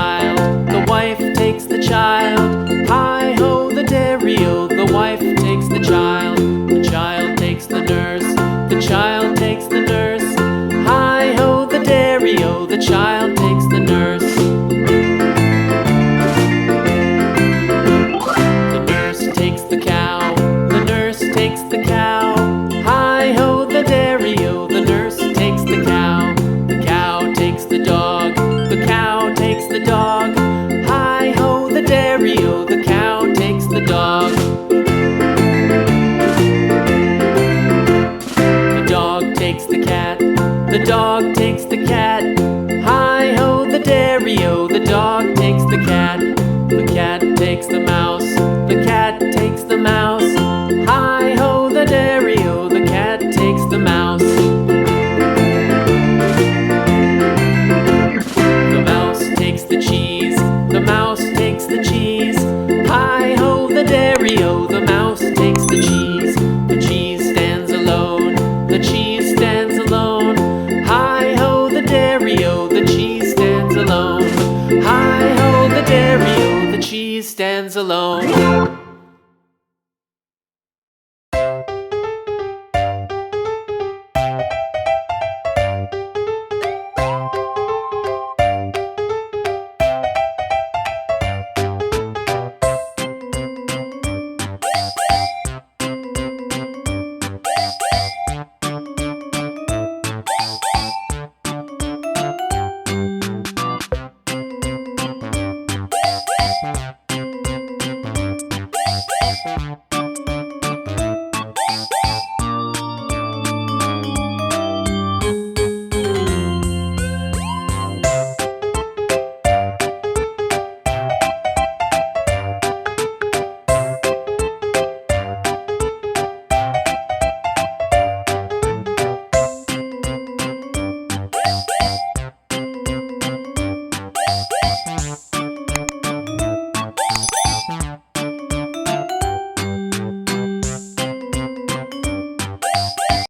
child, the wife takes the child. Hi-ho, the dairy-o, the wife takes the child takes the nurse, the child takes the nurse. Hi-ho, the dairy-o, the child takes the nurse. The nurse takes the cow, the nurse takes the cow. Hi-ho, the dairy-o, the nurse takes the cow. The cow takes the dog, the cow takes the dog. Hi-ho, the dairy-o, the cow takes the dog. The dog takes the cat, the dog takes the cat. Hi-ho, the dairy-o, the dog takes the cat. The cat takes the mouse, the cat takes the mouse. Hi-ho, the dairy-o, the cat takes the mouse. The mouse takes the cheese, the mouse takes the cheese. Hi-ho, the dairy-o, the mouse takes the cheese. The cheese stands alone, the cheese stands alone. Hi-ho, the dairy-o, the cheese stands alone. Hi-ho, the dairy-o, the cheese stands alone.